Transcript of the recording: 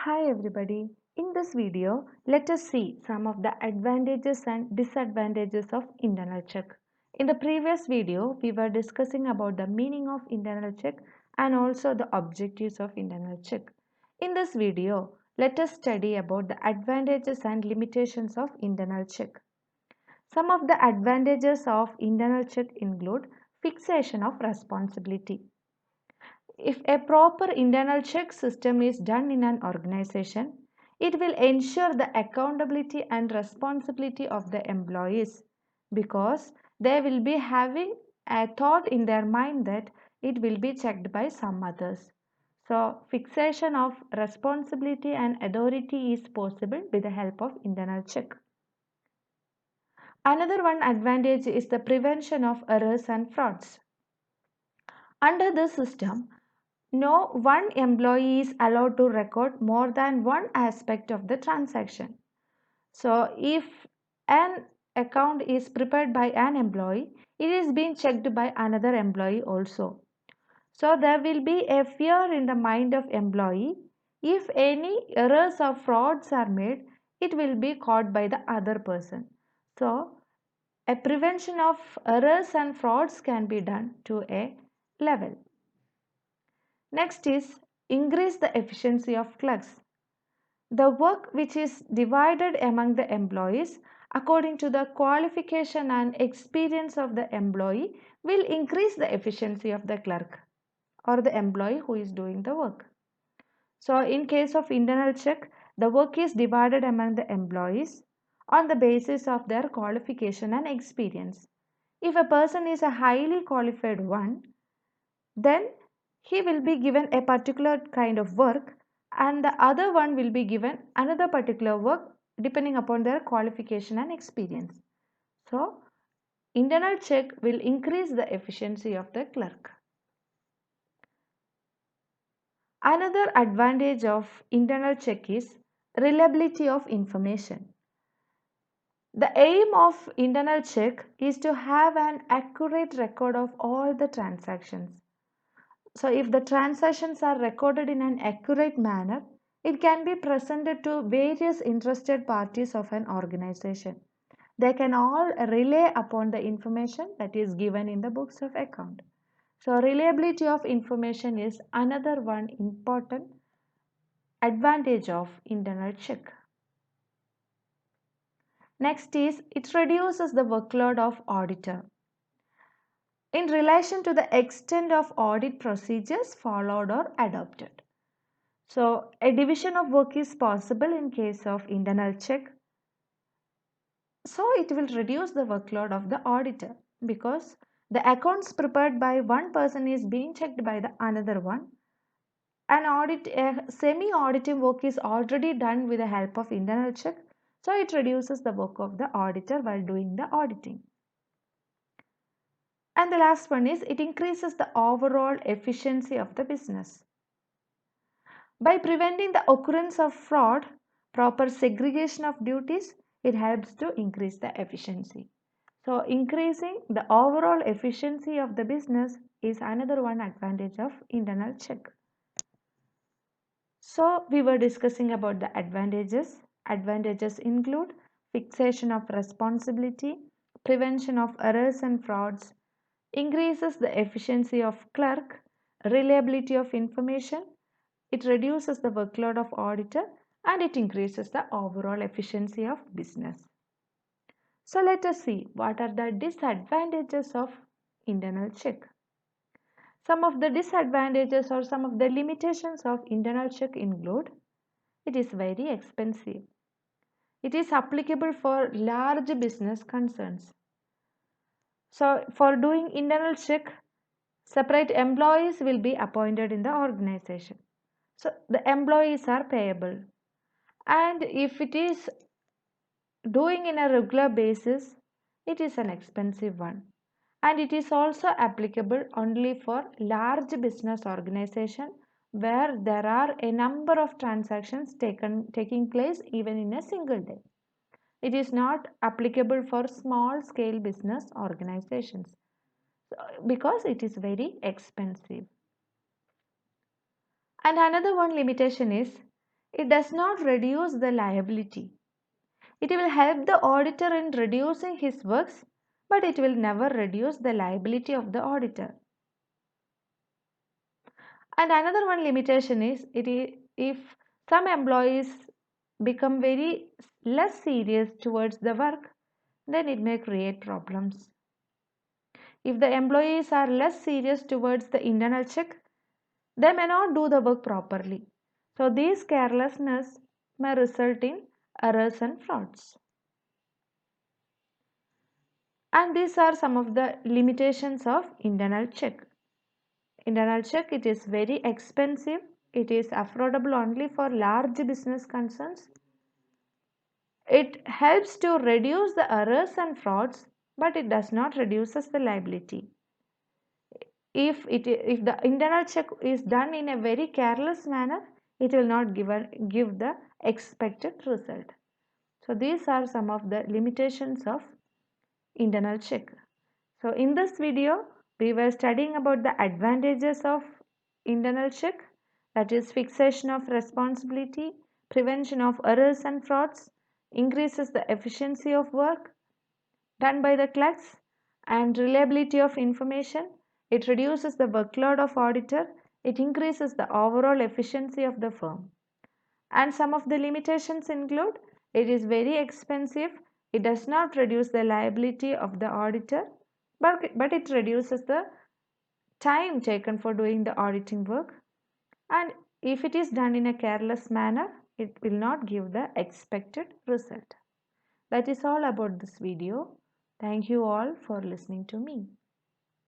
Hi everybody. In this video, let us see some of the advantages and disadvantages of internal check. In the previous video, we were discussing about the meaning of internal check and also the objectives of internal check. In this video, let us study about the advantages and limitations of internal check. Some of the advantages of internal check include fixation of responsibility. If a proper internal check system is done in an organization, it will ensure the accountability and responsibility of the employees because they will be having a thought in their mind that it will be checked by some others. So, fixation of responsibility and authority is possible with the help of internal check. Another one advantage is the prevention of errors and frauds. Under this system, no one employee is allowed to record more than one aspect of the transaction. So, if an account is prepared by an employee, it is being checked by another employee also. So, there will be a fear in the mind of employee. If any errors or frauds are made, it will be caught by the other person. So, a prevention of errors and frauds can be done to a level. Next is increase the efficiency of clerks. The work which is divided among the employees according to the qualification and experience of the employee will increase the efficiency of the clerk or the employee who is doing the work. So, in case of internal check, the work is divided among the employees on the basis of their qualification and experience. If a person is a highly qualified one, then he will be given a particular kind of work and the other one will be given another particular work depending upon their qualification and experience. So, internal check will increase the efficiency of the clerk. Another advantage of internal check is reliability of information. The aim of internal check is to have an accurate record of all the transactions. So, if the transactions are recorded in an accurate manner, it can be presented to various interested parties of an organization. They can all rely upon the information that is given in the books of account. So, reliability of information is another one important advantage of internal check. Next is it reduces the workload of auditor. In relation to the extent of audit procedures followed or adopted. So, a division of work is possible in case of internal check. So, it will reduce the workload of the auditor because the accounts prepared by one person is being checked by the another one. A semi-auditing work is already done with the help of internal check. So, it reduces the work of the auditor while doing the auditing. And the last one is it increases the overall efficiency of the business. By preventing the occurrence of fraud, proper segregation of duties, it helps to increase the efficiency. So, increasing the overall efficiency of the business is another one advantage of internal check. So, we were discussing about the advantages. Advantages include fixation of responsibility, prevention of errors and frauds, increases the efficiency of clerk, reliability of information, it reduces the workload of auditor and it increases the overall efficiency of business. So let us see what are the disadvantages of internal check. Some of the disadvantages or some of the limitations of internal check include it is very expensive. It is applicable for large business concerns. So for doing internal check, separate employees will be appointed in the organization. So the employees are payable. And if it is doing in a regular basis, it is an expensive one. And it is also applicable only for large business organization where there are a number of transactions taking place even in a single day. It is not applicable for small scale business organizations because it is very expensive. And another one limitation is It does not reduce the liability. It will help the auditor in reducing his works, but it will never reduce the liability of the auditor. And another one limitation is if some employees become very less serious towards the work, then it may create problems. If the employees are less serious towards the internal check, they may not do the work properly. So these carelessness may result in errors and frauds. And these are some of the limitations of internal check. Internal check, it is very expensive. It is affordable only for large business concerns. It helps to reduce the errors and frauds, but it does not reduces the liability. If the internal check is done in a very careless manner, it will not give the expected result. So these are some of the limitations of internal check. So in this video we were studying about the advantages of internal check, that is fixation of responsibility, prevention of errors and frauds, increases the efficiency of work done by the clerks, and reliability of information. It reduces the workload of auditor. It increases the overall efficiency of the firm. And some of the limitations include it is very expensive, it does not reduce the liability of the auditor, but it reduces the time taken for doing the auditing work. And if it is done in a careless manner, it will not give the expected result. That is all about this video. Thank you all for listening to me.